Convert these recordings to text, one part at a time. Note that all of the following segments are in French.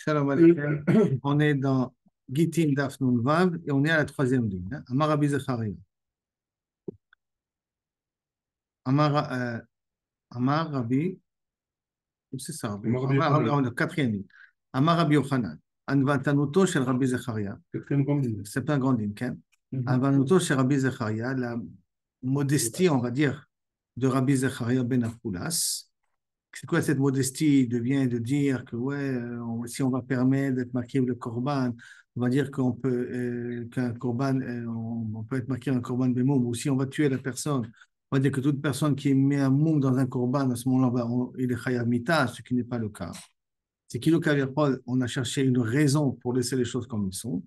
Shalom Aleichem. On est dans Gittin Daf Nun Vav et on est à la troisième ligne. Hein. Amar Rabbi Zecharia. Amar, Amar Rabbi, c'est ça, la quatrième ligne. Amar Rabbi Yochanan. Anvatanuto shel Rabbi Zecharia. C'est pas un grand ligne. Anvatanuto shel Rabbi Zecharia, la modestie, on va dire, de Rabbi Zecharia ben Afoulas. C'est quoi cette modestie? Il devient de dire que si on va permettre d'être marqué le korban, on va dire qu'on peut qu'un korban, on peut être marqué un korban bemoum, ou si on va tuer la personne, on va dire que toute personne qui met un moum dans un korban, à ce moment-là, il est chayav mita, ce qui n'est pas le cas. C'est qu'il on a cherché une raison pour laisser les choses comme elles sont.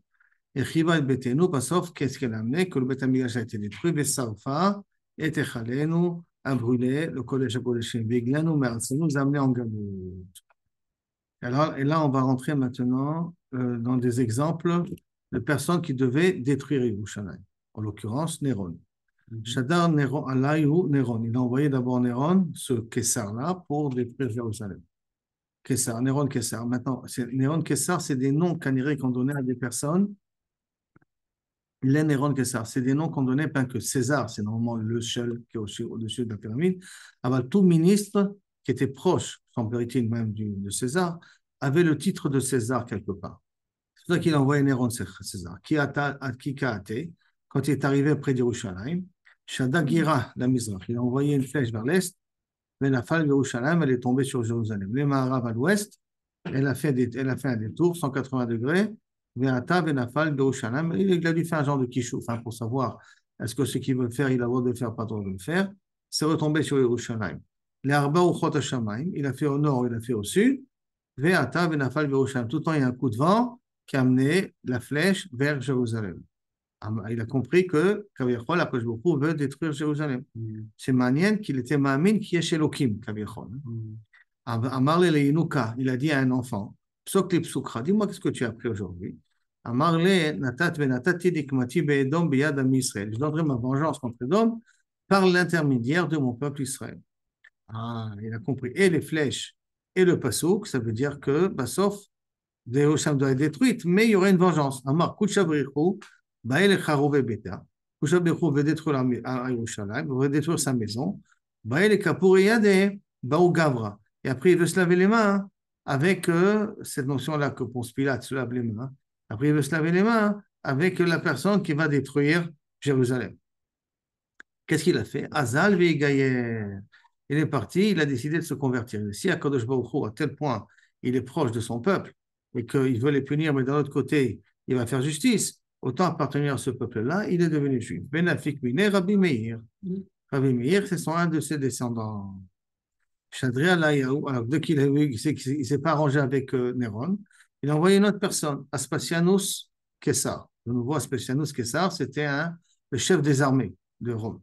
Et Chiva et Betenu, sauf qu'est-ce qu'elle a amené? Que le Beth Amikdash a été détruit, Vesarfa, et Techalenu, a brûlé le collège à Kodeshim, Viglanou, mais ça nous a amené en Galout. Alors, et là, on va rentrer maintenant dans des exemples de personnes qui devaient détruire Yerushalayim. En l'occurrence, Néron. Shadar Néron, Alayhu Néron. Il a envoyé d'abord Néron, ce Kessar-là, pour détruire Jérusalem. Kessar, Néron, Kessar. Maintenant, Néron, Kessar, c'est des noms canériques qu'on donnait à des personnes. Les Néron, Kessar, c'est des noms qu'on donnait, pas que César, c'est normalement le seul qui est au-dessus de la pyramide. Alors, tout ministre qui était proche, semble-t-il même, de César, avait le titre de César quelque part. C'est pour ça qu'il a envoyé Néron César. Qui a été, quand il est arrivé près d'Yerushalayim, Shadagira, la Mizrach, il a envoyé une flèche vers l'est, mais la falle d'Yerushalayim, elle est tombée sur Jérusalem. Les Maharav à l'ouest, elle a fait un détour, 180 degrés, vers Benafal d'Yerushalayim. Il a dû faire un genre de kishouf, pour savoir est-ce que ce qu'il veut faire, il a le droit de le faire, pas le droit de le faire. C'est retombé sur Yerushalayim. Les Arba ou Chot Hashamayim, il a fait au nord, il a fait au sud. Ve'ata Benafal d'Yerushalayim. Tout le temps, il y a un coup de vent qui a amené la flèche vers Jérusalem. Il a compris que Kaviachol, après beaucoup, veut détruire Jérusalem. C'est Manien qu'il était Ma'amin qui est chez Lokim, Kaviachol. Amarle le Inuka, il a dit à un enfant, Psokli Psukra, dis-moi qu'est-ce que tu as appris aujourd'hui. Amarle Natat Venatati Dikmati Be'edom Beyad Am Israël. Je donnerai ma vengeance contre Edom par l'intermédiaire de mon peuple Israël. Il a compris. Et les flèches et le pasouk, ça veut dire que, sauf Jérusalem doit être détruite, mais il y aurait une vengeance. Amar Kuchabrichu, Bael Charouve Beta. Kuchabrichu veut détruire Yerushalayim, veut détruire sa maison. Bael Kapuriyade, Baou Gavra. Et après, il veut se laver les mains avec cette notion-là que pour Pilate se lave les mains. Après, il veut se laver les mains avec la personne qui va détruire Jérusalem. Qu'est-ce qu'il a fait? Azal Veigayer. Il est parti, il a décidé de se convertir. Si Akadosh Baruch Hu, à tel point, il est proche de son peuple et qu'il veut les punir, mais d'un autre côté, il va faire justice, autant appartenir à ce peuple-là, il est devenu juif. Benafik Mine, Rabbi Meir. Rabbi Meir, c'est un de ses descendants. Shadri Alayahu, alors dès qu'il a vu qu'il ne s'est pas arrangé avec Néron, il a envoyé une autre personne, Aspasianus Kessar. De nouveau, Aspasianus Kessar, c'était le chef des armées de Rome.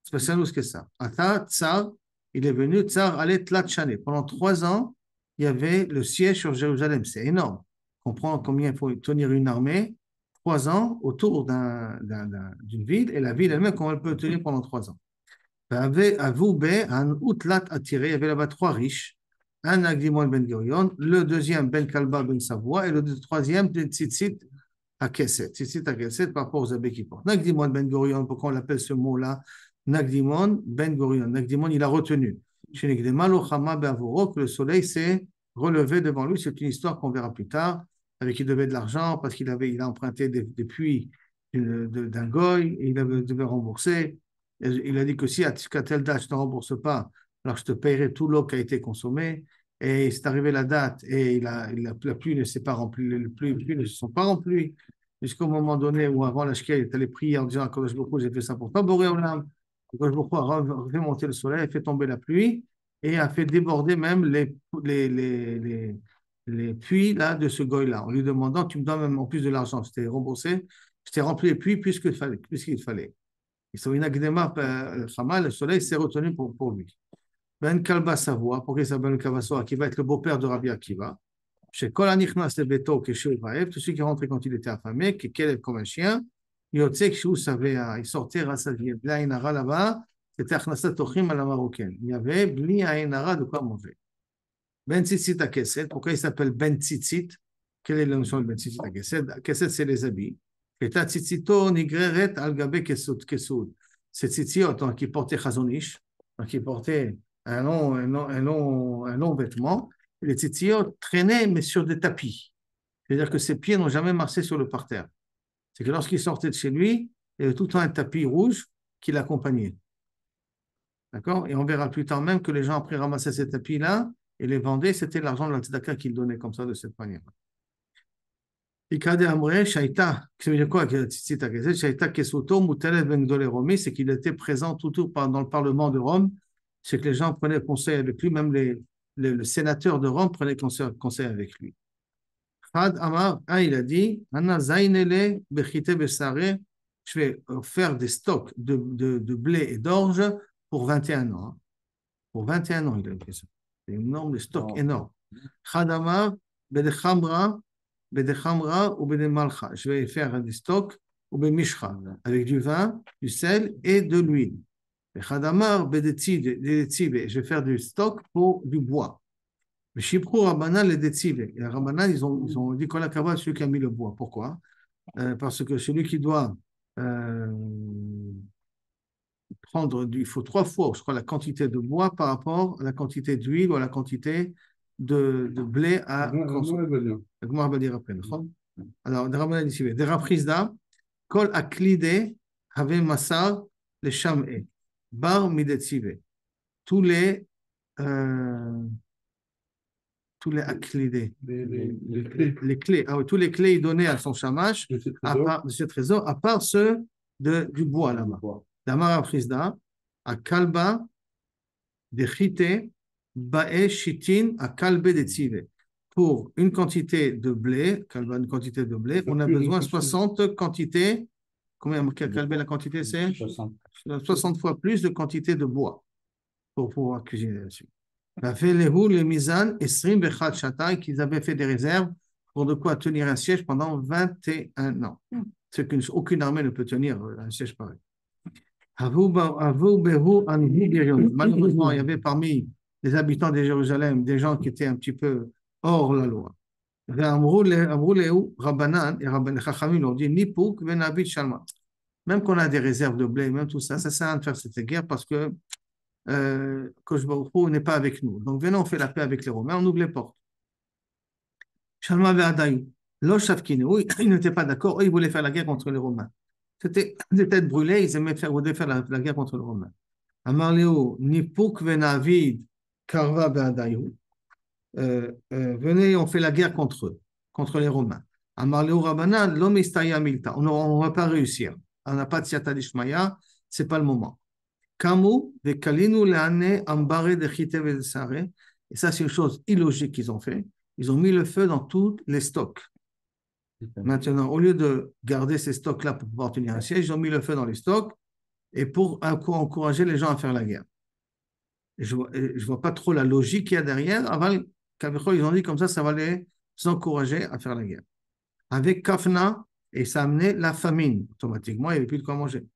Aspasianus Kessar. Ata Tsar, il est venu, Tsar allait Tlatchané. Pendant 3 ans, il y avait le siège sur Jérusalem. C'est énorme. On comprend combien il faut tenir une armée. 3 ans autour d'une ville, et la ville elle-même, comment elle peut tenir pendant 3 ans. Il y avait là-bas 3 riches, un Nagdimon Ben Gurion, le deuxième Ben Kalba Ben Savoie, et le troisième Ben Tzitzit HaKesset. Tzitzit HaKesset par rapport aux abbés qui portent. Nagdimon Ben Gurion, pourquoi on l'appelle ce mot-là? Nagdimon Ben Gurion. Nagdimon, il a retenu. Chez que le soleil s'est relevé devant lui. C'est une histoire qu'on verra plus tard, avec qui devait de l'argent, parce qu'il a emprunté des puits d'un goy, et il devait rembourser. Il a dit que si à telle date je ne te rembourse pas, alors je te paierai tout l'eau qui a été consommé. Et c'est arrivé la date et la pluie ne s'est pas remplie, les pluies ne se sont pas remplies jusqu'au moment donné où avant la shkia, il est allé prier en disant à Kodesh Baruch Hu, j'ai fait ça pour toi, Boré Olam. Kodesh Baruch Hu a fait monter le soleil, a fait tomber la pluie et a fait déborder même les puits là, de ce goy-là, en lui demandant, tu me donnes même en plus de l'argent, je t'ai remboursé, je t'ai rempli les puits puisqu'il fallait. Le soleil s'est retenu pour lui. Ben Kalba Savoie, pourquoi il s'appelle Ben Kalba Savoie, qui va être le beau-père de Rabbi Akiva. Chez Kol Anichnas le Beto, que chez Vaev, tous ceux qui rentraient quand il était affamé, qui est comme un chien, il sortait rassasié. Bli Ainara là-bas, c'était Achnasat Tochim à la marocaine. Il y avait Bli Ainara de quoi manger. Ben Tzitzit à Kesset, pourquoi il s'appelle Ben Tzitzit? quelle est la notion de Ben Tzitzit Kesed? Kesed, c'est les habits. Et ta tzitzito nigreret al gabe kesud. C'est tzitziot donc, qui portait chazonish, donc qui portait un long vêtement. Et les tzitziot traînaient, mais sur des tapis. C'est-à-dire que ses pieds n'ont jamais marché sur le parterre. C'est que lorsqu'il sortait de chez lui, il y avait tout le temps un tapis rouge qui l'accompagnait. D'accord? Et on verra plus tard même que les gens après ramassaient ces tapis-là et les vendaient, c'était l'argent de la tzedaka qu'ils donnaient comme ça, de cette manière. Ikade Amre, Shaita, ça veut dire quoi? Shaita Kesuto, Moutelet Ben Gdolei Romi, c'est qu'il était présent tout dans le Parlement de Rome, c'est que les gens prenaient conseil avec lui, même le sénateur de Rome prenait conseil avec lui. Had Amar, il a dit, Anna Zainele Bechite Besare, je vais faire des stocks de blé et d'orge pour 21 ans. Pour 21 ans, il a fait ça. C'est énorme, des stocks énormes. Had Amar, Bedechamra ou Bedemalcha. Je vais faire des stocks ou Bemishcha, avec du vin, du sel et de l'huile. Had Amar, Bedetzibe, je vais faire du stock pour du bois. Mais Shiprou Rabbanan les Detzive. Et les Rabbanan, ils ont dit qu'on a qu'à celui qui a mis le bois. Pourquoi? Parce que celui qui doit prendre, il faut 3 fois, je crois, la quantité de bois par rapport à la quantité d'huile ou à la quantité de blé à consommer. Le Gemara va dire après. Alors, des Rabbanan ici, des Raprisda, Kol Aklide, Have Massar, les Sham'e, Bar Midetzive. Tous les aclidés, les clés. Ah oui, tous les clés donnés à son shamash, de ce trésor, à part ceux du bois là-bas. Damara Frisda, à Kalba, de Chite, Bae Shitin, à Kalbe de Tzive. Pour une quantité de blé, Kalba, une quantité de blé, on a besoin de 60 quantités. Combien Kalbe, la quantité, c'est 60 fois plus de quantité de bois pour pouvoir cuisiner dessus. Le Mizan et Srim Bechad Shatai, qu'ils avaient fait des réserves pour de quoi tenir un siège pendant 21 ans. C'est qu'aucune armée ne peut tenir un siège pareil. Malheureusement, il y avait parmi les habitants de Jérusalem des gens qui étaient un petit peu hors la loi. Rabbanan et Rabban Chachamim ont dit Nipouk Benabit Shalma. Même qu'on a des réserves de blé, même tout ça, ça sert à rien de faire cette guerre parce que Kosh Baruch Hu n'est pas avec nous. Donc, venons, on fait la paix avec les Romains, on ouvre les portes. Shalma ve'adayu. Lo shavkinu, ils n'étaient pas d'accord, eux, ils voulaient faire la guerre contre les Romains. C'était des têtes brûlées, ils aimaient voulaient faire la guerre contre les Romains. Amar Leo, Nipuk ve'navid karva ve'adayu. Venez, on fait la guerre contre eux, contre les Romains. Amar Leo Rabbanan, lo mistaya milta. On ne va pas réussir. On n'a pas de siyata d'ishmaya, c'est pas le moment. Kamu, de Kalinu, Leane, Ambare, de Chitev et de Sare. Et ça, c'est une chose illogique qu'ils ont fait. Ils ont mis le feu dans tous les stocks. Maintenant, au lieu de garder ces stocks-là pour pouvoir tenir un siège, ils ont mis le feu dans les stocks et pour encourager les gens à faire la guerre. Je ne vois pas trop la logique qu'il y a derrière. Avant, ils ont dit comme ça va les encourager à faire la guerre. Avec Kafna, et ça a amené la famine. Automatiquement, il n'y avait plus de quoi manger.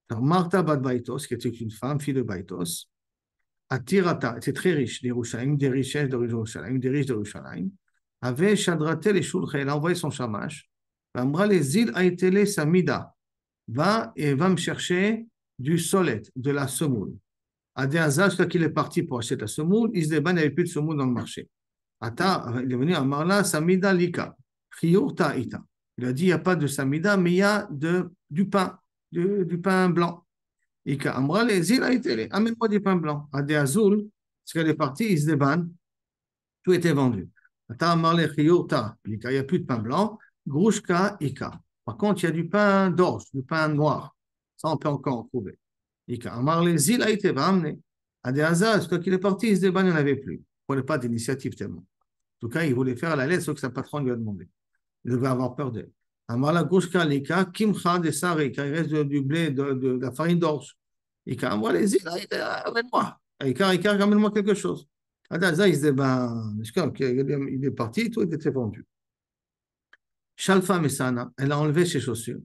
Alors, Martha Bat Baitos, qui était une femme, fille de Baitos, Atirata, était très riche d'Yerushalayim, des richesses de Yerushalayim, des riches de Yerushalayim, avait Shadraté les Shulcha, elle a envoyé son shamash, Amra les îles Aitele Samida, va me chercher du solet, de la semoule. Adéazah, c'est qu'il est parti pour acheter la semoule, il n'y avait plus de semoule dans le marché. Ata, il est venu à Marla, Samida Lika, Chiyurta Ita. Il a dit, il n'y a pas de Samida, mais il y a du pain. Du pain blanc. Amène-moi du pain blanc. Adé Azul, parce qu'elle est partie, il se débanne, tout était vendu. Il n'y a plus de pain blanc. Grouchka, Ika. Par contre, il y a du pain d'orge, du pain noir. Ça, on peut encore en trouver. Ika. Amarle Zil a été amené. Adé Azul, quand il est parti, il se débanne, il n'y en avait plus. Il ne prenait pas d'initiative tellement. En tout cas, il voulait faire à la lettre ce que sa patronne lui a demandé. Il devait avoir peur d'elle. Amala Goushka Lika, Kimcha de Sare, il reste du blé, de la farine d'orge. Ika, moi, les îles, amène-moi. Ika, ramène-moi quelque chose. Adaza, il se dit, il est parti, tout était vendu. Shalfa Mesana, elle a enlevé ses chaussures.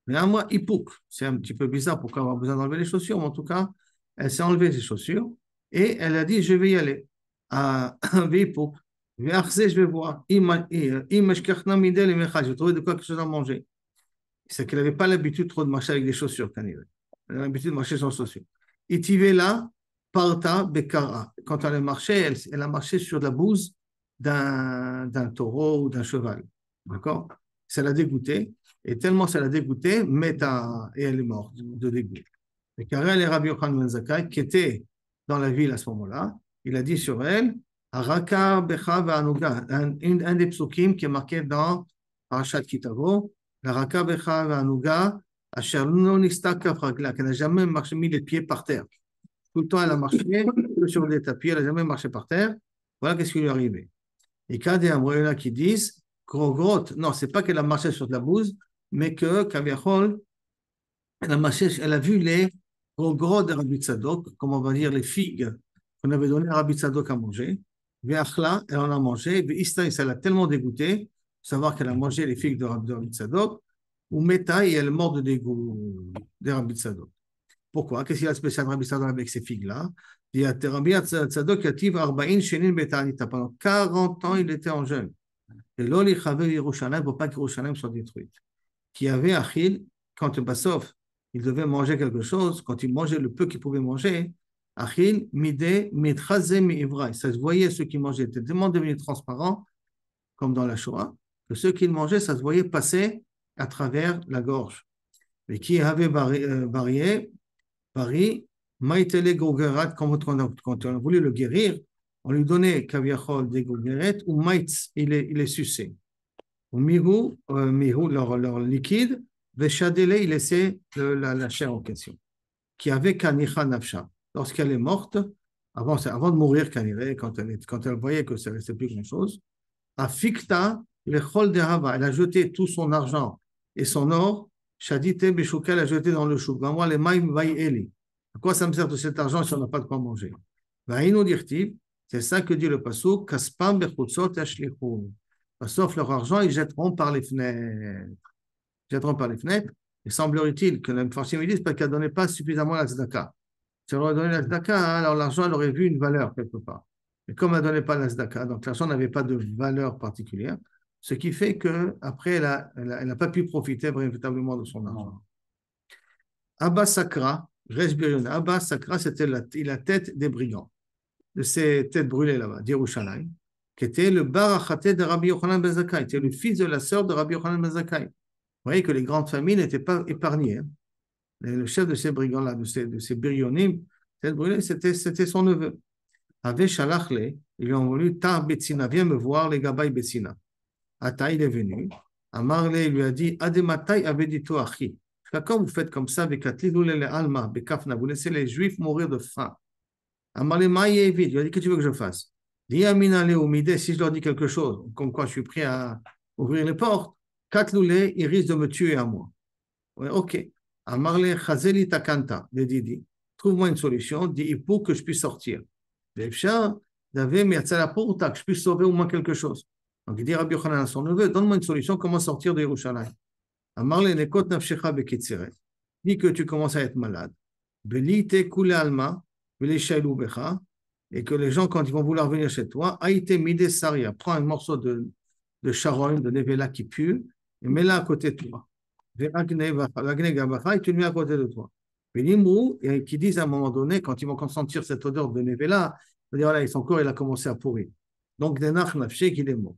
Mais à moi, Ipouk, c'est un petit peu bizarre pourquoi avoir besoin d'enlever les chaussures, mais en tout cas, elle s'est enlevé ses chaussures et elle a dit, je vais y aller à Ipouk. Je vais voir. Je vais trouver de quoi quelque chose à manger. C'est qu'elle n'avait pas l'habitude trop de marcher avec des chaussures, quand elle avait l'habitude de marcher sans chaussures. Et Tivela, Parta, Bekara. Quand elle a marché, elle a marché sur la bouse d'un taureau ou d'un cheval. D'accord? Ça l'a dégoûté. Et tellement ça l'a dégoûté, et elle est morte de dégoût. Et Karel et Rabbi Yochanan ben Zakkai, qui était dans la ville à ce moment-là, il a dit sur elle, Araka Becha Va'anuga, un des psukim qui est marqué dans Parashat Kitavo, la Raka Becha Va'anuga, Asher non istaka fragla, qu'elle n'a jamais marché, mis les pieds par terre. Tout le temps, elle a marché sur des tapis, elle n'a jamais marché par terre. Voilà qu'est-ce qui lui est arrivé. Et quand il y a des Amoréens qui disent, Grogrotte, non, c'est pas qu'elle a marché sur de la bouse, mais que, Kaviachol, elle a marché, elle a vu les gros de Rabbi Tzadok, comme on va dire les figues qu'on avait donné à Rabbi Tzadok à manger. Ve'achla, elle en a mangé. Ve'ista, ça l'a tellement dégoûté, savoir qu'elle a mangé les figues de Rabbi Tzadok, ou Meta, et elle est morte de dégoût de Rabbi Tzadok. Pourquoi? Qu'est-ce qu'il y a de spécial de Rabbi Tzadok avec ces figues-là? Il y a Rabbi Tzadok qui a Arba'in Shenin Betanita. Pendant 40 ans, il était en jeûne. Et l'Oli Chavé Yerushalayim, pour pas que Yerushalayim soit détruite. Qui avait Achil, quand Bassof, il devait manger quelque chose, quand il mangeait le peu qu'il pouvait manger, Achil, Midé, Midchazé, Mi'ivraï. Ça se voyait, ceux qui mangeaient étaient tellement devenus transparents, comme dans la Shoah, que ceux qui mangeaient, ça se voyait passer à travers la gorge. Et qui avait varié, Maïtele Gogerat, quand on a voulu le guérir, on lui donnait Kaviachol des Gogeret, ou Maïtz, il est sucé. Ou Mihu, leur liquide, Veshadele, il laissait la chair en question, qui avait Kanicha Nafsha. Lorsqu'elle est morte, avant de mourir, quand elle voyait que ça ne restait plus grand-chose, Afikta, le Chol de Hava, elle a jeté tout son argent et son or, Shadite Beshuka, elle a jeté dans le chouk. Moi, les Maïm Eli. À quoi ça me sert de cet argent si on n'a pas de quoi manger? Vaïno dirtiv, c'est ça que dit le Passouk, Kaspam Bechutzot Ashlichun. Sauf leur argent, ils jetteront par les fenêtres. Ils jetteront par les fenêtres. Il semblerait-il que le Farsim dise parce qu'elle ne donnait pas suffisamment la tzedaka. Si elle aurait donné la tzedaka, alors l'argent elle aurait vu une valeur quelque part. Mais comme elle ne donnait pas la tzedaka, donc l'argent n'avait pas de valeur particulière, ce qui fait qu'après, elle n'a pas pu profiter véritablement de son argent. Abba Sakra, Abba Sakra, c'était la tête des brigands, de ces têtes brûlées là-bas, d'Yerushalayim, qui était le Barachaté de Rabbi Yochanan ben Zakkai, était le fils de la sœur de Rabbi Yochanan ben Zakkai. Vous voyez que les grandes familles n'étaient pas épargnées. Hein. Le chef de ces brigands-là, de ces birionim, c'était son neveu. Ave Shalachle, ils lui ont voulu, Tar Betsina, viens me voir, les Gabay Betsina. Ata, il est venu. Amarle, il lui a dit, Adematai Avedito Achi. Quand vous faites comme ça, Bekatlidoule le Alma, Bekafna, vous laissez les Juifs mourir de faim. Amarle, Maïe vite, il lui a dit, que tu veux que je fasse? Si je leur dis quelque chose, comme quoi je suis prêt à ouvrir les portes, Katloulé, ils risquent de me tuer à moi. Ouais, ok. Amarle Chazeli Takanta, le Didi, trouve-moi une solution, dis pour que je puisse sortir. L'Efcha, d'avait mis à la porte, que je puisse sauver au moins quelque chose. Donc il dit Rabbi Yochanan à son neveu, donne-moi une solution, comment sortir de Yerushalayim. Amarle Nekot Nafshecha Bekitzeret, dis que tu commences à être malade. Belite Kule Alma, Bele Shailou Becha, et que les gens, quand ils vont vouloir venir chez toi, Aïte Mide Saria, prends un morceau de charogne, de nevela qui pue, et mets-la à côté de toi. Et tu le mets à côté de toi. Et qui disent à un moment donné, quand ils vont sentir cette odeur de nevela, ils vont dire, voilà, son corps il a commencé à pourrir. Donc, Denach Nafshe qu'il est mort.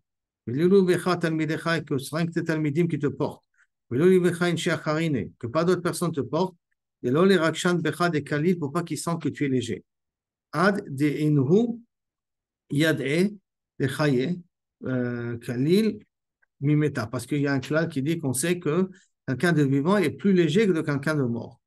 Que ce sera que tes talmidim qui te portent. Que pas d'autres personnes te portent. Et là, les rakshan becha des kalil pour pas qu'ils sentent que tu es léger. Ad de inhu yad'e de chaye kalil mimeta. Parce qu'il y a un klal qui dit qu'on sait que quelqu'un de vivant est plus léger que de quelqu'un de mort.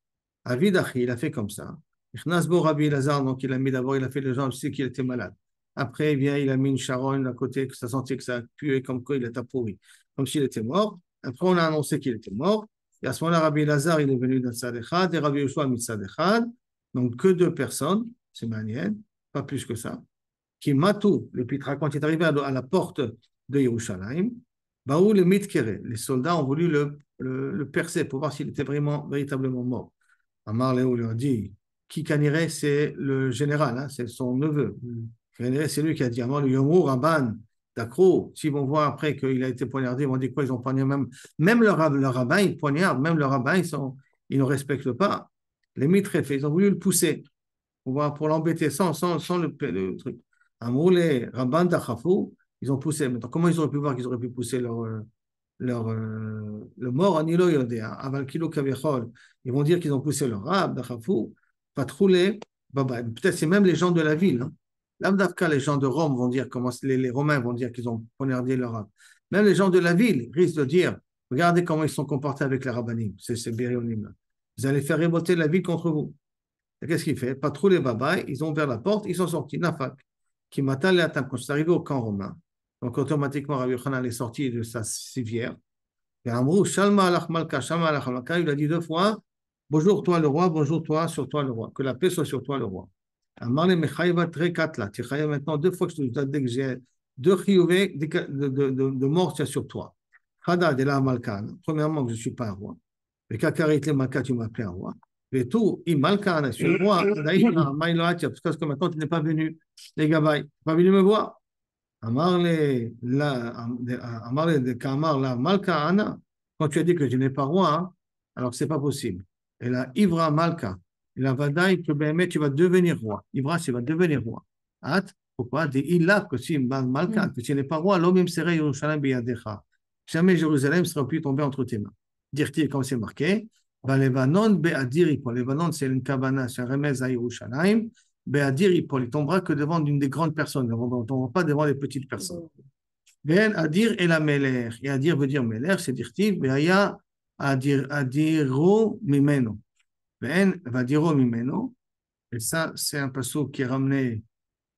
Avid Achi, il a fait comme ça. Ichnasbo Rabbi Lazar, donc il a mis d'abord, il a fait les gens, je sais qu'il était malade. Après, il vient, il a mis une charogne à côté, que ça sentait que ça puait comme quoi il était pourri, comme s'il était mort. Après, on a annoncé qu'il était mort. Et à ce moment-là, Rabbi Lazar, il est venu d'un Tzad Echad, et Rabbi Yoshua mit Tzad Echad. Donc, que deux personnes, c'est manienne, pas plus que ça. Qui matou, le Pitra, quand il est arrivé à la porte de Yerushalayim, Baou le Mitkere, les soldats ont voulu le percer pour voir s'il était véritablement mort. Amar Léo lui a dit, qui Kanire, c'est le général, hein, c'est son neveu. Kanire, c'est lui qui a dit, Amar le Yomu Rabban, D'accord, s'ils vont voir après qu'il a été poignardé, ils vont dire quoi? Ils ont poignardé même le rabbin, ils poignardent, même le rabbin, ils ne respectent pas. Les mitrefs, ils ont voulu le pousser pour l'embêter sans le truc. Amour, les rabbins d'Achafou, ils ont poussé. Maintenant, comment ils auraient pu voir qu'ils auraient pu pousser le mort en Ilo Yodéa, avant Kilo Kavichol? Ils vont dire qu'ils ont poussé leur rab d'Achafou, pas trouler. Peut-être c'est même les gens de la ville. Hein. L'Amdavka, les gens de Rome vont dire, comment les Romains vont dire qu'ils ont poignardé leur rab. Même les gens de la ville risquent de dire, regardez comment ils sont comportés avec les rabbinim, ces Birionim là. Vous allez faire révolter la ville contre vous. Et qu'est-ce qu'il fait? Pas trop les babayes, ils ont ouvert la porte, ils sont sortis. Nafak, qui m'a les atteintes. Quand je suis arrivé au camp romain, donc automatiquement, Rabbi Yochanan est sorti de sa civière. Et Amrou, Shalma alach malka, Shalma alach malka, il a dit 2 fois, bonjour toi le roi, bonjour toi, sur toi le roi, que la paix soit sur toi le roi. Amar le mechaïva trekatla, tu chaïva maintenant 2 fois que je te dis que j'ai 2 chiyuvés de mort sur toi. Chada de la malka, premièrement que je ne suis pas un roi. Et kakarit le malka, tu m'appelles un roi. Et tout, il malka, sur le roi, parce que maintenant tu n'es pas venu, les gabaï, pas venu me voir. Amar le Kamar la Malka Ana, quand tu as dit que je n'ai pas roi, hein, alors c'est pas possible. Et la Ivra Malka, la Vadaï que Béhémet, tu vas devenir roi. Ivra, tu vas devenir roi. At, pourquoi? Des Illa, que si Malka, que tu n'es pas roi, l'homme serait Yerushalayim biyadecha. Jamais Jérusalem sera pu tomber entre tes mains. Dire-t-il, comme c'est marqué, Lebanon be'adir ipol. Lebanon, c'est une cabana, c'est un remèze à Yerushalayim. Be'adir ipol. Il tombera que devant une des grandes personnes. On ne tombera pas devant les petites personnes. Ben Adir et la Meler. Et Adir veut dire Meler, c'est dire-t-il, Be'aya Adiro Mimeno. Ben Vadiro Mimeno. Et ça, c'est un passage qui est ramené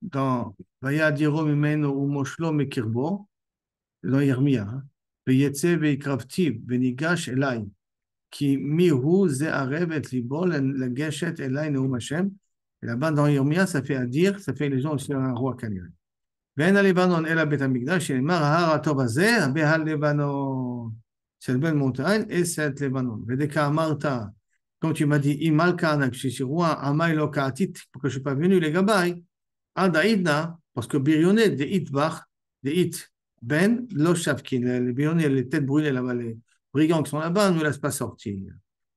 dans Vaya Adiro Mimeno ou Moshlo Mekirbo, dans Yermia. Ve'yetze ve'ikravtiv ve'nigash elai. Qui mihu ze arev et libo la geshet elai neum Hashem. Et là-bas, dans Yermia, ça fait Adir, ça fait les gens sur un roi canyon. ואין הלבנון אלא בית המקדש, שנאמר ההר הטוב הזה, בהלבנון. C'est belle montagne et c'est Lebanon. Vedeka Marta, comme tu m'as dit, Imalkana, que je suis roi, Amaïlo Kaatit, pour que je ne suis pas venu, les gabaï, Adaïdna, parce que Birionnet, des Itbach, des It, Ben, Loshavkin, les Birionnet, les têtes brûlées là-bas, les brigands qui sont là-bas, ne nous laissent pas sortir.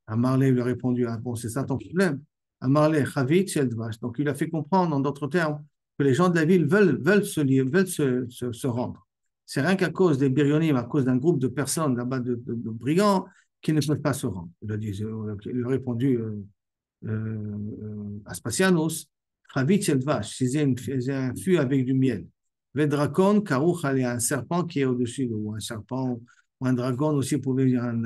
Amarlé lui a répondu, ah bon, c'est ça ton problème. Amarlé, Chavit, Sheldvash. Donc il a fait comprendre, en d'autres termes, que les gens de la ville veulent se rendre. C'est rien qu'à cause des Birionim, à cause d'un groupe de personnes là-bas, de brigands, qui ne peuvent pas se rendre. Il a répondu Aspasianos, Chavit Sheldvash, c'est un fût avec du miel. Vedragon, Karouch, il y a un serpent qui est au-dessus, ou un serpent, ou un dragon aussi, pouvait dire un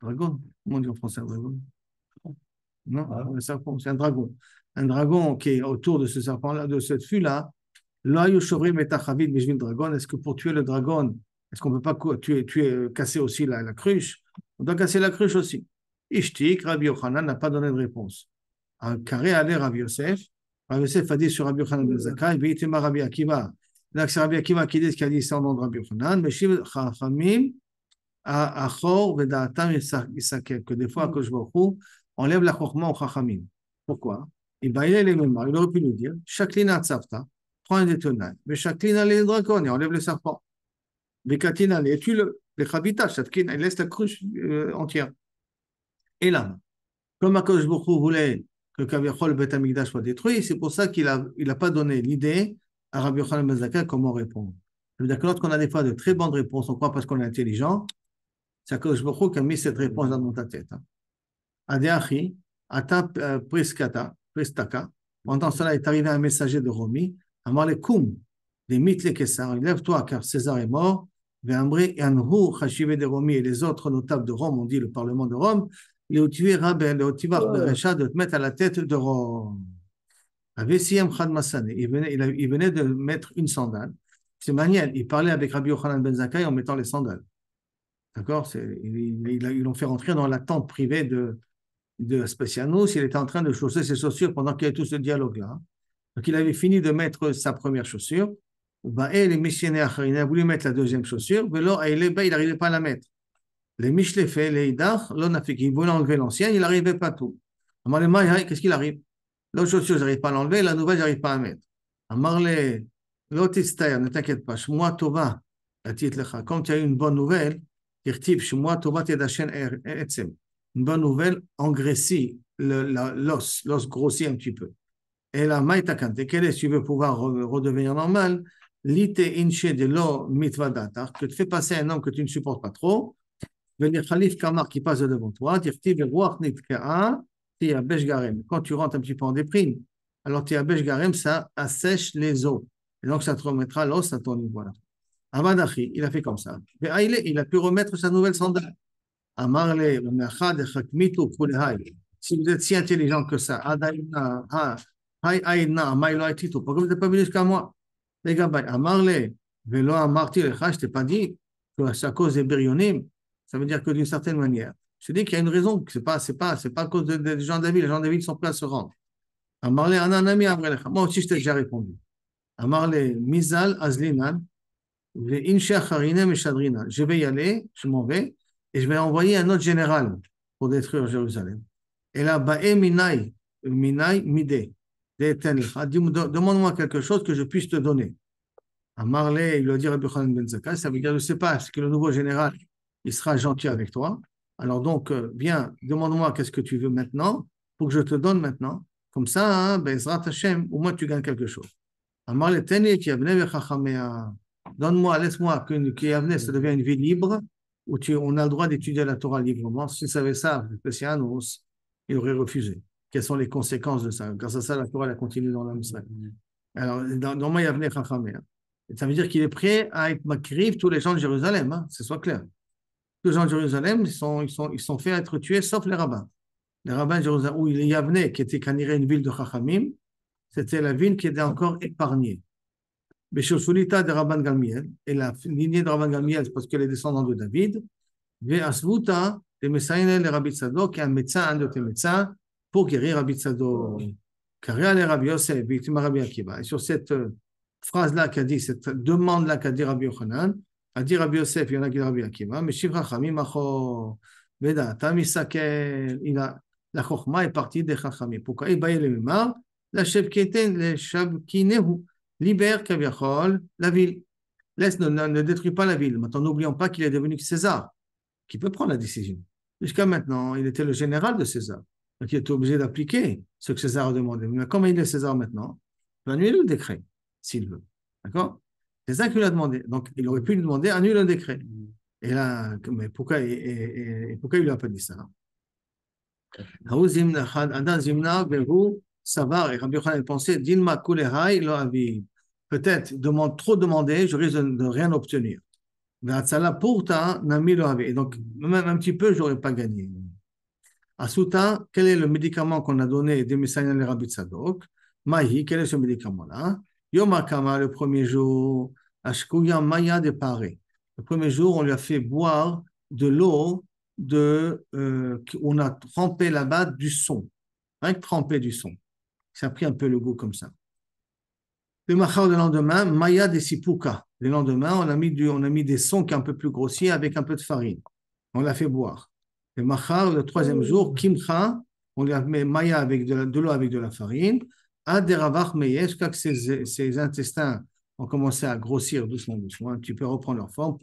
dragon. Comment on dit en français un dragon? Non, un serpent, c'est un dragon. Un dragon qui est autour de ce serpent-là, de ce fût-là. Là, Yoshorim et Tachavit, mais je le dragon. Est-ce que pour tuer le dragon, est-ce qu'on ne peut pas casser aussi la cruche? On doit casser la cruche aussi. Ishtik, Rabbi Yochanan n'a pas donné de réponse. Un carré allait Rabbi Yosef. Rabbi Yosef a dit sur Rabbi Yochanan ben Zakkai, Veitima Rabbi Akiva. Là, c'est Rabbi Akiva qui dit ce qu'il a dit, c'est en nom de Rabbi Yochanan. Mais Shiv Chachamim, Achor, Vedaatam, Isakel, que des fois, que je vois on lève la chorma au chachamim. Pourquoi? Il aurait pu nous dire, Shaklina Tzavta, prends un détonal, mais Shaklina les dracons, et enlève le serpent. Vekatina, et tue-le. Les Chavita, Shaklina, il laisse la cruche entière. Et là, comme Akadosh Baruch Hu voulait que Kaviachol Bet Hamikdash soit détruit, c'est pour ça qu'il a pas donné l'idée à Rabbi Yochanan ben Zakkai comment répondre. Ça veut dire que lorsqu'on a des fois de très bonnes réponses, on croit parce qu'on est intelligent, c'est Akadosh Baruch Hu qui a mis cette réponse dans ta tête. Adeachi, Ata Pristaka. Pendant cela est arrivé un messager de Romi. Amar Koum, des Mitle Kessar, lève-toi car César est mort. Ve'amri Anhu, Chachive de Romi et les autres notables de Rome, on dit le Parlement de Rome, les Otivi Rabel, les Otivar Berecha, de te mettre à la tête de Rome. Avesiyam Chad Masane, il venait de mettre une sandale. C'est manière, il parlait avec Rabbi Yochanan ben Zakkai en mettant les sandales. D'accord? Ils l'ont fait rentrer dans la tente privée de Aspasianos, il était en train de chausser ses chaussures pendant qu'il y avait tout ce dialogue-là. Donc, il avait fini de mettre sa première chaussure. Et les missionnaires, il a voulu mettre la deuxième chaussure, mais là, il n'arrivait pas à la mettre. Les Mishlefé, les Idach, il voulait enlever l'ancienne, il n'arrivait pas tout. Qu'est-ce qu'il arrive? L'autre chaussure, je n'arrive pas à l'enlever, la nouvelle, je n'arrive pas à mettre. Amarle, L'autisteur, ne t'inquiète pas. Shmoa Tova, comme tu as eu une bonne nouvelle, Irtiv, Shmoa Tova Tedashen Etzem. Une bonne nouvelle engraissit l'os grossit un petit peu. Et la maïtakante, quel est, si tu veux pouvoir redevenir normal, l'ite inche de lo mitvadatar, que tu fais passer un homme que tu ne supportes pas trop, venir Khalif Kamar qui passe devant toi, Dirtiv Ruach Nitkaa, Tia Beshgarem. Quand tu rentres un petit peu en déprime, alors Tia Beshgarem, ça assèche les os. Et donc, ça te remettra l'os à ton niveau. Voilà. Amadachi, il a fait comme ça. Et Aïle, il a pu remettre sa nouvelle sandale. Amarle, Mechad, Chakmitu, Kulehai. Si vous êtes si intelligent que ça, Adaïna, Hai Aïna, Maïlo Aïtito, pourquoi vous n'êtes pas venu jusqu'à moi? Les gars, Amarle, Velo Amarti, je t'ai pas dit que c'est à cause des Biryonim. Ça veut dire que d'une certaine manière, je dis qu'il y a une raison, que c'est pas à cause des gens de la ville. Les gens de la ville sont prêts à se rendre. Amarle, Ananami, Avrelecha. Moi aussi, je t'ai déjà répondu. Amarle, Mizal, Azlinan, Insha Harinem et Shadrina. Je vais y aller, je m'en vais, et je vais envoyer un autre général pour détruire Jérusalem. Et là, Ba'e Minai, Mide, demande-moi quelque chose que je puisse te donner. Amarle, il lui a dit Rabbi Yochanan ben Zakkai, ça veut dire, je ne sais pas, est-ce que le nouveau général, il sera gentil avec toi. Alors donc, viens, demande-moi qu'est-ce que tu veux maintenant, pour que je te donne maintenant. Comme ça, Bezrat Hashem, au moins tu gagnes quelque chose. Amarle, Teni, qui donne-moi, laisse-moi que Kiyavne, ça devient une vie libre, où on a le droit d'étudier la Torah librement. S'il savait ça, Pessianos, il aurait refusé. Quelles sont les conséquences de ça? Grâce à ça, la Torah, elle continue dans l'âme. Alors, dans moi, Yavne Chachamea. Ça veut dire qu'il est prêt à être macrive tous les gens de Jérusalem, hein, c'est soit clair. Tous les gens de Jérusalem, ils sont faits être tués, sauf les rabbins. Les rabbins de Jérusalem, où il y avait, qui était Kaniré, une ville de Chachamim, c'était la ville qui était encore épargnée. Beshosulita de Rabban Gamliel, et la lignée de Rabban Gamliel, c'est parce qu'elle est descendante de David, Ve'asvuta, de Messaïne, le Rabbi Tzadok, qui est un médecin, un de tes médecins, pour guérir Rabbi Tzadok. Karia le Rabbi Yosef, Victima Rabbi Akiva. Et sur cette phrase-là qu'a dit, cette demande-là qu'a dit Rabbi Yochanan, a dit Rabbi Yosef, il y en a qui dit Rabbi Akiva, mais Shivra Chamim, Acho, Veda, Tamisakel, la Chochma est partie des Chachamim. Pourquoi? Il baille les mémoires, la Shevketen, le Shavkinehu, libère Kaviachol, la ville. Laisse, ne détruis pas la ville. Maintenant, n'oublions pas qu'il est devenu César, qui peut prendre la décision. Jusqu'à maintenant, il était le général de César. Donc, il était obligé d'appliquer ce que César a demandé. Mais comme il est César maintenant, il va annuler le décret, s'il veut. D'accord? C'est ça qu'il lui a demandé. Donc, il aurait pu lui demander, annule le décret. Et là, mais pourquoi il ne lui a pas dit ça? Adam Zimna, Beru, Savar, et Rabbi Yochanan pensait, Dilma Kulehai, lo avi. Peut-être, trop demander, je risque de rien obtenir. Mais Atzala, pourtant, Nami lo avi. Et donc, même un petit peu, je n'aurais pas gagné. Asuta, quel est le médicament qu'on a donné des Messaïens le Rabbi Tzadok? Mahi, quel est ce médicament-là? Yom HaKama, le premier jour, Ashkuya Maya de Paré. Le premier jour, on lui a fait boire de l'eau on a trempé là-bas du son. Rien que trempé du son. Ça a pris un peu le goût comme ça. Le machar le lendemain, Maya de Sipuka. Le lendemain, on a mis des sons qui sont un peu plus grossiers avec un peu de farine. On l'a fait boire. Le machar, le troisième jour, Kimcha, on lui a mis Maya avec de l'eau avec de la farine. Aderavach Meyes, jusqu'à que ses intestins ont commencé à grossir doucement, doucement, un petit peu reprendre leur forme,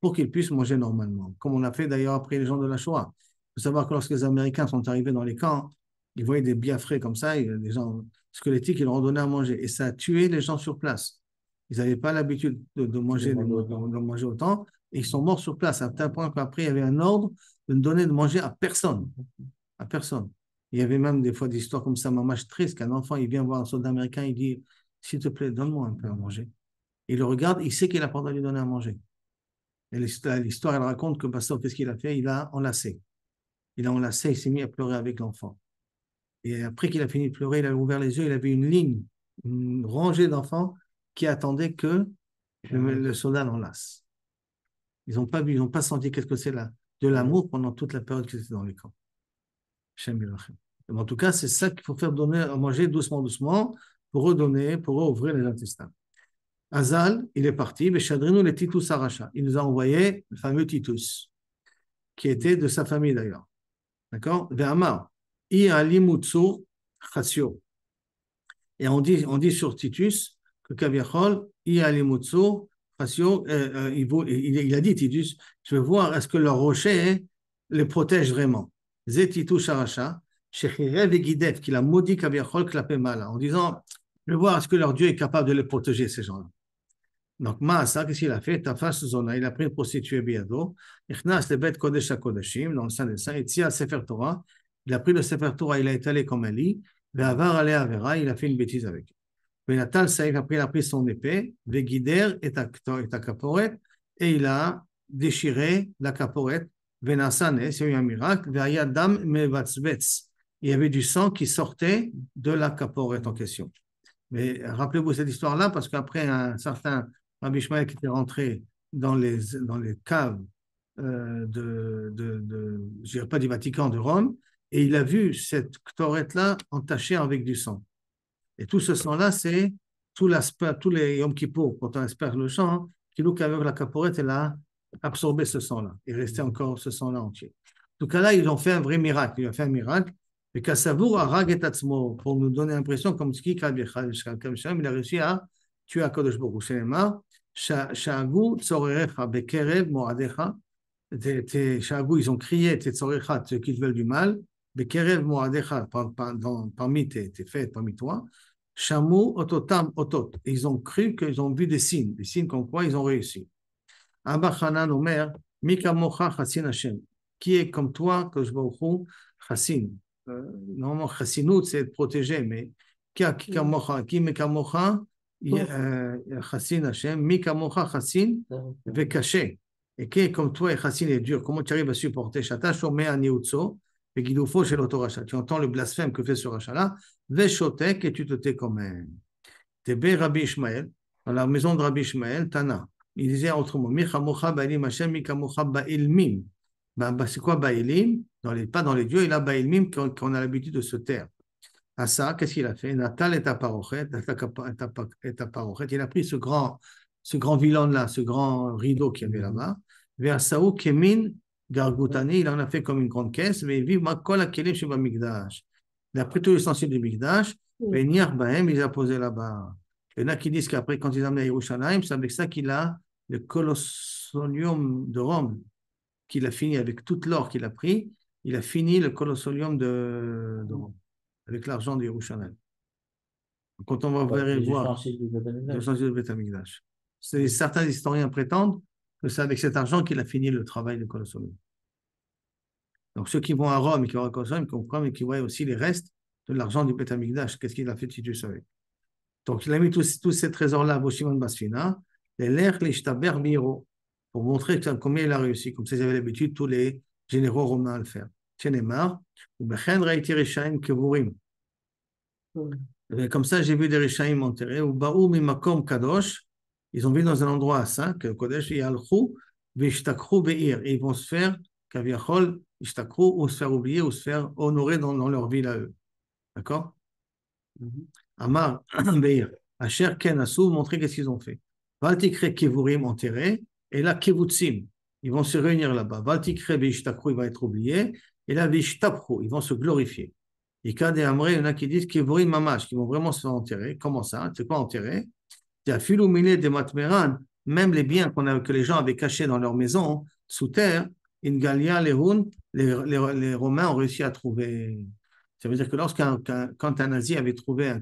pour qu'ils puissent manger normalement. Comme on a fait d'ailleurs après les gens de la Shoah. Il faut savoir que lorsque les Américains sont arrivés dans les camps, ils voyaient des biafrais comme ça, des gens squelettiques, ils leur ont donné à manger. Et ça a tué les gens sur place. Ils n'avaient pas l'habitude de manger autant, et ils sont morts sur place, à tel point qu'après, il y avait un ordre de ne donner de manger à personne. À personne. Il y avait même des fois des histoires comme ça, mamache triste, qu'un enfant, il vient voir un soldat américain, il dit, s'il te plaît, donne-moi un peu à manger. Il le regarde, il sait qu'il n'a pas le droit de lui donner à manger. Et l'histoire, elle raconte que Bassov, qu'est-ce qu'il a fait? Il a enlacé. Il s'est mis à pleurer avec l'enfant. Et après qu'il a fini de pleurer, il a ouvert les yeux, il avait une ligne, une rangée d'enfants qui attendaient que le soldat l'enlace. Ils n'ont pas vu, ils n'ont pas senti qu'est-ce que c'est là, de l'amour pendant toute la période qu'ils étaient dans les camps. En tout cas, c'est ça qu'il faut faire donner à manger doucement, doucement, pour redonner, pour ouvrir les intestins. Azal, il est parti, Beshadrinu le Titus Aracha. Il nous a envoyé le fameux Titus, qui était de sa famille d'ailleurs. D'accord? Ve'amar, I alimutsu chassio. Et on dit sur Titus que Kaviachol, il a dit, Tidus, je veux voir est-ce que leur rocher les protège vraiment. Zetitu Sharacha, Shechirev et Gidev, qu'il a maudit Kaviachol Klapemala, en disant, je veux voir est-ce que leur Dieu est capable de les protéger, ces gens-là. Donc, Maasa, qu'est-ce qu'il a fait? Tafash Zona, il a pris une prostituée Biado, Ichnas le Bet Kodesh HaKodeshim, dans le Saint des Saints, et Tzia Sefer Torah, il a pris le Sefer Torah, il a étalé comme un lit, Ve'avar Ale Avera, il a fait une bêtise avec. Venatal Saïf, après il a pris son épée, Vegider et ta caporette, et il a déchiré la caporette, Venasane, c'est eu un miracle, Ve'ayadam Mevatzvetz, il y avait du sang qui sortait de la caporette en question. Mais rappelez-vous cette histoire-là, parce qu'après un certain Rabbi Ishmael qui était rentré dans les caves je dirais pas du Vatican, de Rome, et il a vu cette ctorette-là entachée avec du sang. Et tout ce sang-là, c'est tous les Yom Kippour, quand on asperge le sang, qui look avec la caporette, elle a absorbé ce sang-là. Il restait encore ce sang-là entier. En tout cas, là, ils ont fait un vrai miracle. Ils ont fait un miracle. Et Kassavour a ragetatmo, pour nous donner l'impression, comme ce qui il a réussi à tuer à Kodesh Baruch Hu. C'est marre. Sha'agu tzorerecha bekerev moadecha. Sha'agu, ils ont crié, tzorerecha, ceux qui veulent du mal. Bekerev moadecha, parmi tes fêtes, parmi toi. Shamu ototam otot. Ils ont cru qu'ils ont vu des signes comme quoi ils ont réussi. Abba Hanan Omer, Mika Mocha Chassin Hashem. Qui est comme toi, Kodesh Baruch Hu, Chassin. Normalement, Chassinout, c'est être protégé, mais qui Mika Mocha, Chassin Hashem, Mika Mocha Chassin, Vekaché. Et qui est comme toi, et Chassin est dur. Comment tu arrives à supporter Shata Shomé Aniutso, et Guidoufo chez l'autoracha. Tu entends le blasphème que fait ce rachat-là, Veshotek, et tu te tais comme un. Tebe Rabbi Ishmael, dans la maison de Rabbi Ishmael, Tana. Il disait autrement, Michamocha Ba'ilim Hashem, Mikamocha Ba'ilmim. C'est quoi Ba'ilim? Pas dans les dieux, il a Ba'ilmim qu'on a l'habitude de se taire. À ça, qu'est-ce qu'il a fait? Natal et Aparochet, il a pris ce grand vilain-là, ce grand rideau qu'il y avait là-bas, vers Saou Kemin Gargoutani, il en a fait comme une grande caisse, mais vive Makol Akelim Sheba Migdash. Il a pris tous les ustensiles du Migdash, et Niar Bahem, il a posé là-bas. Il y en a qui disent qu'après, quand il a amené à Yerushalayim, c'est avec ça qu'il a le Colossolium de Rome, qu'il a fini avec tout l'or qu'il a pris, il a fini le Colossolium de Rome, avec l'argent de Yerushalayim. Quand on va voir les ustensiles du Beth Amikdash. Certains historiens prétendent que c'est avec cet argent qu'il a fini le travail de Colossolium. Donc ceux qui vont à Rome et qui vont à Colossolium, ils comprennent et qui voient aussi les restes de l'argent du Beth Amikdash. Qu'est-ce qu'il a fait, si tu savais? Donc, il a mis tous ces trésors-là à Boshimon Basfina, pour montrer combien il a réussi. Comme ça, ils avaient l'habitude, tous les généraux romains à le faire. Comme ça, j'ai vu des Rishaïm enterrés. Ils ont vu dans un endroit saint, que le Kodesh, et ils vont se faire, Kaviachol, ou se faire oublier, ou se faire honorer dans leur ville à eux. D'accord? Amar, Beir, Asher Ken Asou, montrer qu'est-ce qu'ils ont fait. Valtikre Kevurim enterré, et là Kevutzim, ils vont se réunir là-bas. Valtikre Beishtakru, il va être oublié, et là Beishtapru, ils vont se glorifier. Et quand des Amré, il y en a qui disent Kevurim Mamash, qui vont vraiment se faire enterrer. Comment ça? C'est quoi enterrer? Il y a Filumine de Matmeran, même les biens que les gens avaient cachés dans leur maison, sous terre, Ingalia, les Romains ont réussi à trouver. Ça veut dire que quand un nazi avait trouvé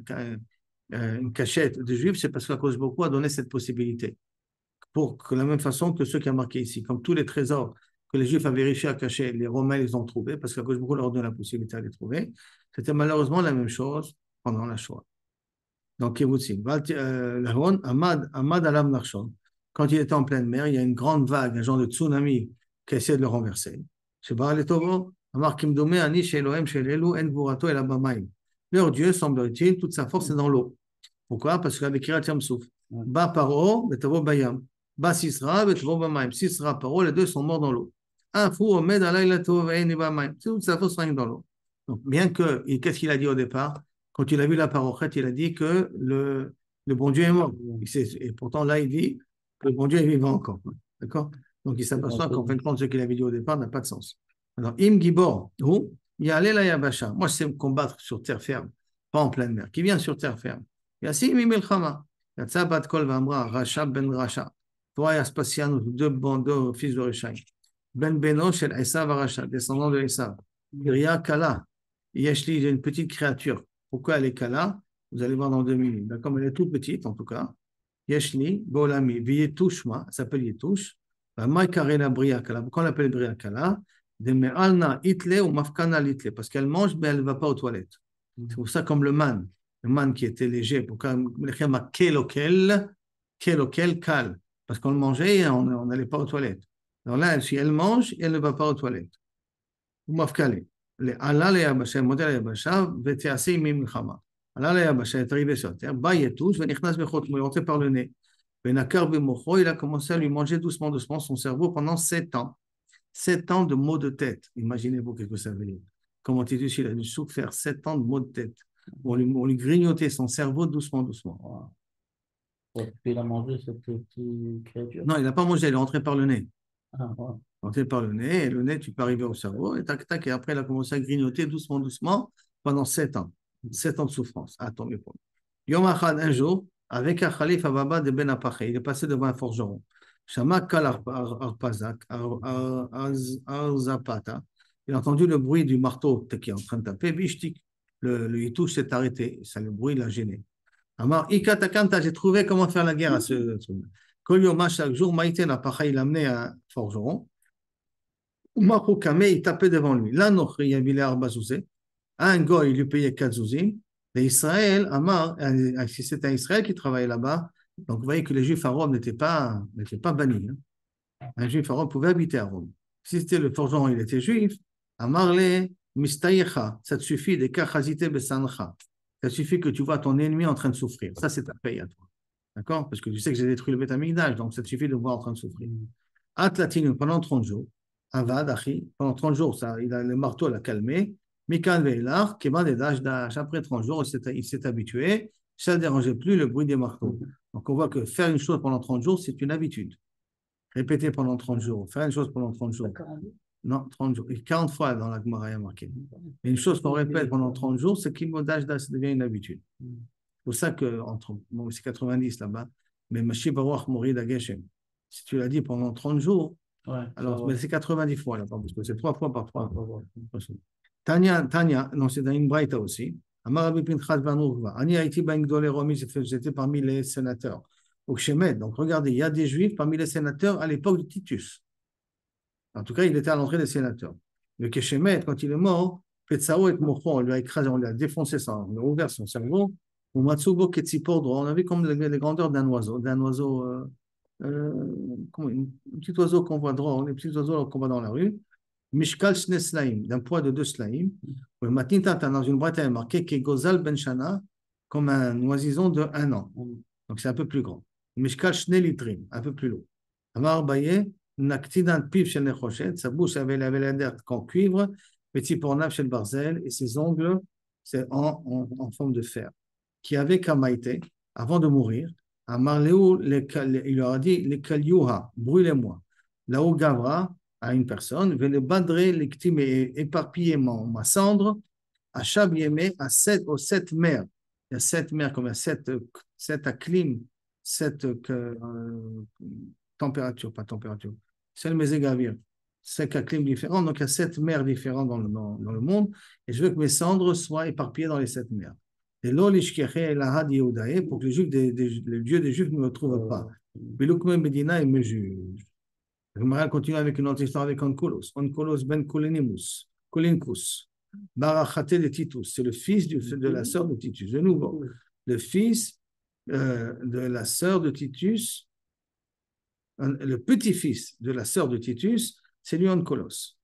une cachette de juifs, c'est parce qu'Akadosh Baruch Hu a donné cette possibilité. De la même façon que ceux qui ont marqué ici, comme tous les trésors que les juifs avaient réussi à cacher, les Romains les ont trouvés parce qu'Akadosh Baruch Hu leur donne la possibilité de les trouver. C'était malheureusement la même chose pendant la Shoah. Donc, Kibbutzim, Amad Alam Nachshon, quand il était en pleine mer, il y a une grande vague, un genre de tsunami qui essaie de le renverser. Leur Dieu, semble-t-il, toute sa force est dans l'eau. Pourquoi? Parce qu'avec Kirat Yamsouf, Ba Paro, Betavo Bayam, Ba Sisra, Betavo Bamayim. Sisra, Paro, les deux sont morts dans l'eau. Un fou, Omed, Alayla Tov, Ein Bamayim. Toute sa force rien dans l'eau. Donc, bien que, qu'est-ce qu'il a dit au départ? Quand il a vu la parochet, il a dit que le bon Dieu est mort. Et pourtant, là, il dit que le bon Dieu est vivant encore. D'accord? Donc, il s'aperçoit qu'en fin de compte, ce qu'il avait dit au départ n'a pas de sens. Alors, Im Gibor, où il y a allé la Yabasha. Moi, je sais me combattre sur terre ferme, pas en pleine mer. Qui vient sur terre ferme? Il y a Sim Milchama. Yatsa bat kol v'amra, Racha ben Racha. Toi et Aspasian, deux fils de Réchaï. Ben Beno shel Esav Racha, descendant de Esav. Iria Kala. Yeshli, j'ai une petite créature. Pourquoi elle est Kala? Vous allez voir dans 2 minutes. Comme elle est toute petite, en tout cas. Yeshli, Bolami, Vietushma, elle s'appelle Yetush. Maïkarela Bria Kala. Pourquoi on l'appelle Bria Kala? De Me'alna Itle ou Mafkana Litle. Parce qu'elle mange, mais elle ne va pas aux toilettes. C'est pour ça, comme le man qui était léger, pourquoi kelokel, kal. Parce qu'on le mangeait et on n'allait pas aux toilettes. Alors là, si elle mange, elle ne va pas aux toilettes. Ou Mafkale. Allah le Yabasha, modèle Yabasha, Vetease Mimchama. Allah le Yabasha est arrivé sur terre, Bayetus, Venichnas Bechot, il est rentré par le nez. Benakar Bemocho, il a commencé à lui manger doucement son cerveau pendant 7 ans. 7 ans de maux de tête. Imaginez-vous ce que ça veut dire. Comment Titus, il a dû souffrir 7 ans de maux de tête. On lui grignotait son cerveau doucement. Ouais. Puis il a mangé cette petite créature. Non, il n'a pas mangé, il est rentré par le nez. Ah, ouais. Rentré par le nez, et le nez, tu peux arriver au cerveau, et tac, tac, et après, il a commencé à grignoter doucement pendant 7 ans. 7 ans de souffrance. Attends, mais pour Yom Achad, un jour, avec un Khalif Ababa de Ben Apaché, il est passé devant un forgeron. Shama Kal Arpazak, Arzapata. Il a entendu le bruit du marteau qui est en train de taper, Bishtik. Le Yitouche s'est arrêté, ça, le bruit l'a gêné. Alors, Ikatakanta, j'ai trouvé comment faire la guerre à ce truc. Kol Yoma, chaque jour, Maïté Napacha, il amenait un forgeron. Umakukame, il tapait devant lui. Là, Nochri, Yavile Arbazouzé. Un goy, il lui payait 4 zouzim. Et Israël, Amar, si c'était un Israël qui travaillait là-bas, donc vous voyez que les Juifs à Rome n'étaient pas bannis. Hein. Un Juif à Rome pouvait habiter à Rome. Si c'était le forgeron, il était juif, Amarle Mistayecha, ça te suffit de Kachazite Besancha. Ça suffit que tu vois ton ennemi en train de souffrir. Ça, c'est ta paye à toi. D'accord? Parce que tu sais que j'ai détruit le Beth Amikdash, donc ça te suffit de le voir en train de souffrir. Atlatinu, pendant 30 jours, Avad, Achi, pendant 30 jours, le marteau l'a calmé. Mikan Veilar, Keban et Dash. Après 30 jours, il s'est habitué. Ça ne dérangeait plus le bruit des marteaux. Donc on voit que faire une chose pendant 30 jours, c'est une habitude. Répéter pendant 30 jours, faire une chose pendant 30 jours. Non, 30 jours. Et 40 fois dans la Gemara, il y a marqué. Et une chose qu'on répète pendant 30 jours, c'est qu'Imodaj, ça devient une habitude. C'est pour ça que, bon, c'est 90 là-bas, mais Mashi Baruch Mori Dageshem. Si tu l'as dit pendant 30 jours, ouais, alors, mais c'est 90 fois là-bas, parce que c'est 3 fois par 3. Tanya, non, c'est dans une braïta aussi. Amarabi Pinchas Ben Urva. Ani Haïti Ben Gdolé Romi, j'étais parmi les sénateurs. Au Kshemet, donc regardez, il y a des juifs parmi les sénateurs à l'époque de Titus. En tout cas, il était à l'entrée des sénateurs. Le Kshemet, quand il est mort, Petsao et Mocho, on lui a écrasé, on lui a défoncé on lui a ouvert son cerveau. Ou Matsubo Ketsipordro, on a vu comme les grandeurs d'un oiseau, un petit oiseau qu'on voit droit, les petits oiseaux qu'on voit dans la rue. Mishkal Shne Slaim, d'un poids de 2 slaim. Matinta, dans une boîte, il est marqué Kegozal Ben Shana, comme un oisison de 1 an. Donc c'est un peu plus grand. Mishkal Shne Litrim, un peu plus lourd. Amar Baye, Naktidan Piv Shel Nechoshet, sa bouche avait l'air qu'en cuivre, Petit Pornav Shel Barzel, et ses ongles, c'est en forme de fer. Qui avait Kamaïté, avant de mourir, Amar Léou, il leur a dit, les Kaliouha, brûlez-moi. Là-haut Gavra, à une personne, le badré l'ictime et éparpiller ma cendre, à Chabiemé, aux 7 mers. Il y a 7 mers, comme il y a 7 acclim, 7 températures, pas température, c'est le méségavir. 7 acclims différents, donc il y a 7 mers différentes dans le monde, et je veux que mes cendres soient éparpillées dans les 7 mers. Et l'olishkeche et lahad yehudae, pour que le Dieu des Juifs ne me trouve pas. Bilukme Medina, il me juge. Je continue avec une autre histoire avec Onkolos. Onkolos ben Kolinkus. Barachate de Titus. C'est le fils de la sœur de Titus. De nouveau, le fils de la sœur de Titus, le petit-fils de la sœur de Titus, c'est lui Onkolos.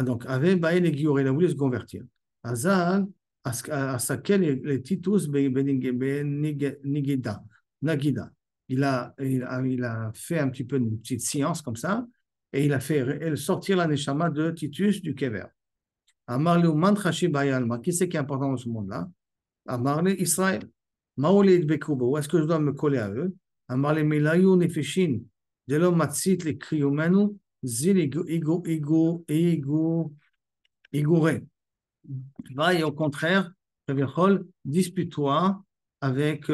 Donc, avait Baïl et Guillaume, il a voulu se convertir. Azal, à saquel les Titus Nagida. Il a fait un petit peu une petite science comme ça, et il a fait sortir la neshama de Titus du Kever. Amarle Uman Chashi Bayalma, qui c'est qui est important dans ce monde-là? Amarle Israël. Maoulid Bekubo, où est-ce que je dois me coller à eux? Amarle Milayu Nefeshin, de l'homme Matsit, les Kriumenu, Zil Igouré. Va et au contraire, dispute-toi avec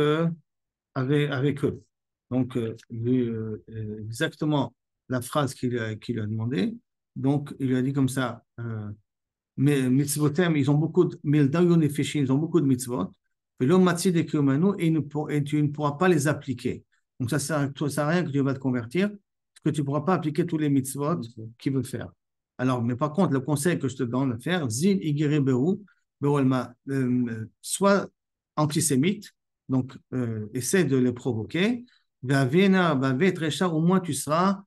avec eux. Donc, exactement la phrase qu'il lui a demandé. Donc, il lui a dit comme ça, mais mitzvotem, ils ont beaucoup de, ils ont beaucoup de mitzvot, et l'homme matzi de kiomanu, et tu ne pourras pas les appliquer. Donc, ça sert à rien que tu vas te convertir, parce que tu ne pourras pas appliquer tous les mitzvot qu'il veut faire. Alors, mais par contre, le conseil que je te donne de faire, zil igere beru, soit antisémite, donc essaie de les provoquer, au moins tu seras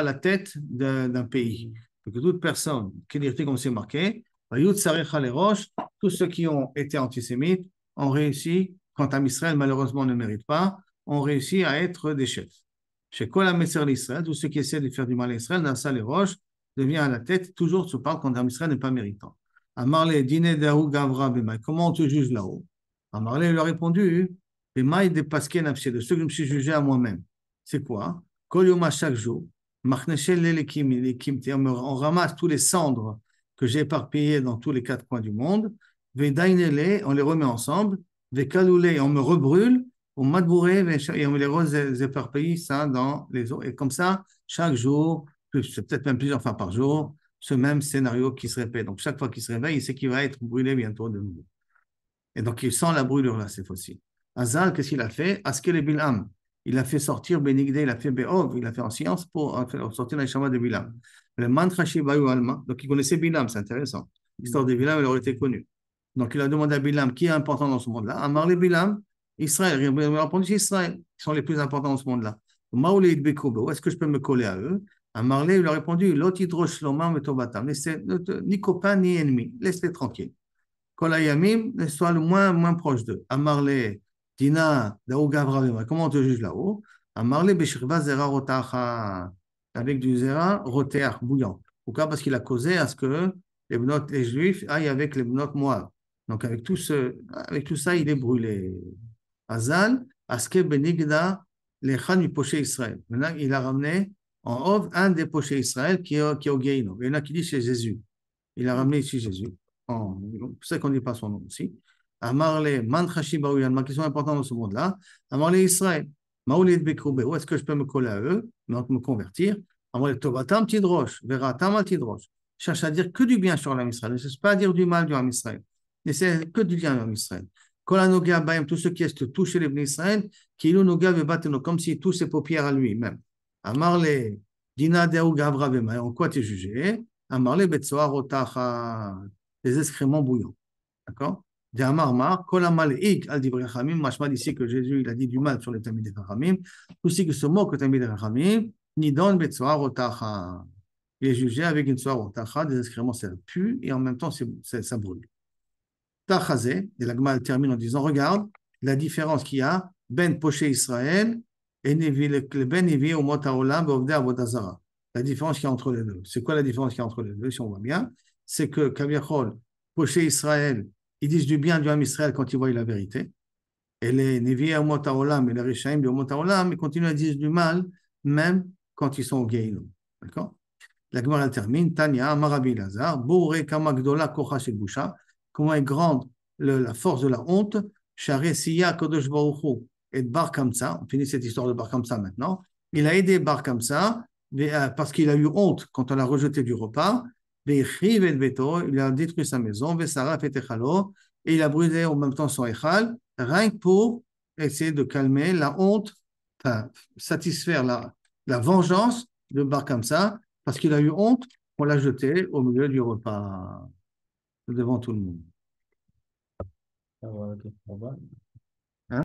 la tête d'un pays. Que toute personne qui est comme c'est marqué, tous ceux qui ont été antisémites ont réussi, quant à Israël, malheureusement ne mérite pas, ont réussi à être des chefs. Chez Kol HaMetzer l'Israël, tous ceux qui essaient de faire du mal à Israël, Nassa les roches, devient à la tête, toujours se parle quand Israël n'est pas méritant. Amarle, dîner d'Aou Gavra Bemaï, comment on te juge là-haut? Amarle lui a répondu, Bemaï de Pasquet Nafsé, de ceux que je me suis jugé à moi-même. C'est quoi? Kol Yom chaque jour, on ramasse tous les cendres que j'ai éparpillées dans tous les quatre coins du monde, on les remet ensemble, on me rebrûle, on m'adbouré et on les éparpille ça dans les eaux. Et comme ça, chaque jour, peut-être même plusieurs fois par jour, ce même scénario qui se répète. Donc chaque fois qu'il se réveille, il sait qu'il va être brûlé bientôt de nouveau. Et donc il sent la brûlure là cette fois-ci. Azal, qu'est-ce qu'il a fait? Askel et Bilham. Il a fait sortir Benigde, il a fait Be'ov, il a fait en science pour sortir l'Aishama de Bilam. Le mantra Shibayu Alma, donc il connaissait Bilam, c'est intéressant. L'histoire de Bilam, elle aurait été connue. Donc il a demandé à Bilam qui est important dans ce monde-là. Amarle Bilam, Israël. Il a répondu Israël, qui sont les plus importants dans ce monde-là. Maoulé Bekobe, où est-ce que je peux me coller à eux? Amarle, il a répondu Lotidrosh Loma Metobatam, ni copain ni ennemi, laisse-les tranquilles. Kolayamim, soit le moins proche d'eux. Amarle, Dina, Daou Gavra, comment on te juge là-haut? Amarle, Beshirba, Zera, Rotacha, avec du Zera, Roteach, bouillant. Pourquoi? Parce qu'il a causé à ce que les Juifs aillent avec les Bnot Moab. Donc, avec tout ça, il est brûlé. Azal, Aske Benigda, les Khan du poché Israël. Maintenant, il a ramené en Ov un des pochés Israël qui est au Guéino. Il y en a qui disent c'est Jésus. Il a ramené ici Jésus. C'est pour ça qu'on ne dit pas son nom aussi. Amarle, Manchashi Baouyan, ma question importante dans ce monde-là. Amarle Israël. Maoulid Bekroube, où est-ce que je peux me coller à eux, donc me convertir? Amarle Tobatam Tidrosh, Veratam Tidrosh. Cherche à dire que du bien sur l'âme Israël. Ne cherche pas à dire du mal du l'âme Israël. Ne c'est que du bien sur l'âme Israël. Kolanoga Baim, tous ceux qui est touché les bénis Israël, qui Noga Vebateno, comme s'il touche ses paupières à lui-même. Amarle, Dina Deou Gavra Vema, en quoi tu es jugé? Amarle Betsoar Otacha, les excréments bouillants. D'accord? D'Amarmar, Kolamal Ik al Divrei Chachamim, machma d'ici que Jésus il a dit du mal sur les Talmidei Chachamim, aussi que ce mot que Talmidei Chachamim, Nidon Betsoar Otacha. Il est jugé avec une soir Otacha, des excréments, ça pue et en même temps ça brûle. Tachazé, et la Gemara termine en disant regarde la différence qu'il y a Ben Poché Israël et Ben Nevi au Mot Haolam Bovde Avodazara. La différence qu'il y a entre les deux. C'est quoi la différence qu'il y a entre les deux, si on voit bien? C'est que Kaviachol, Poché Israël, ils disent du bien du Ham Israël quand ils voient la vérité. Et les Nevi au Mot Haolam et les Rishaim du Mot Haolam, ils continuent à dire du mal même quand ils sont au Gehinom. D'accord? La Gemara termine Tanya, Marabi Lazar, Bouré Kamagdola Kocha Shebusha. Comment est grande la force de la honte, Share Siya Kodesh Baruchu et Bar Kamsa, on finit cette histoire de Bar Kamsa maintenant, il a aidé Bar Kamsa parce qu'il a eu honte quand on l'a rejeté du repas, il a détruit sa maison, et il a brûlé en même temps son Echal, rien que pour essayer de calmer la honte, enfin, satisfaire la vengeance de Bar Kamsa, parce qu'il a eu honte, on l'a jeté au milieu du repas, devant tout le monde. Ça va, ok, ça va.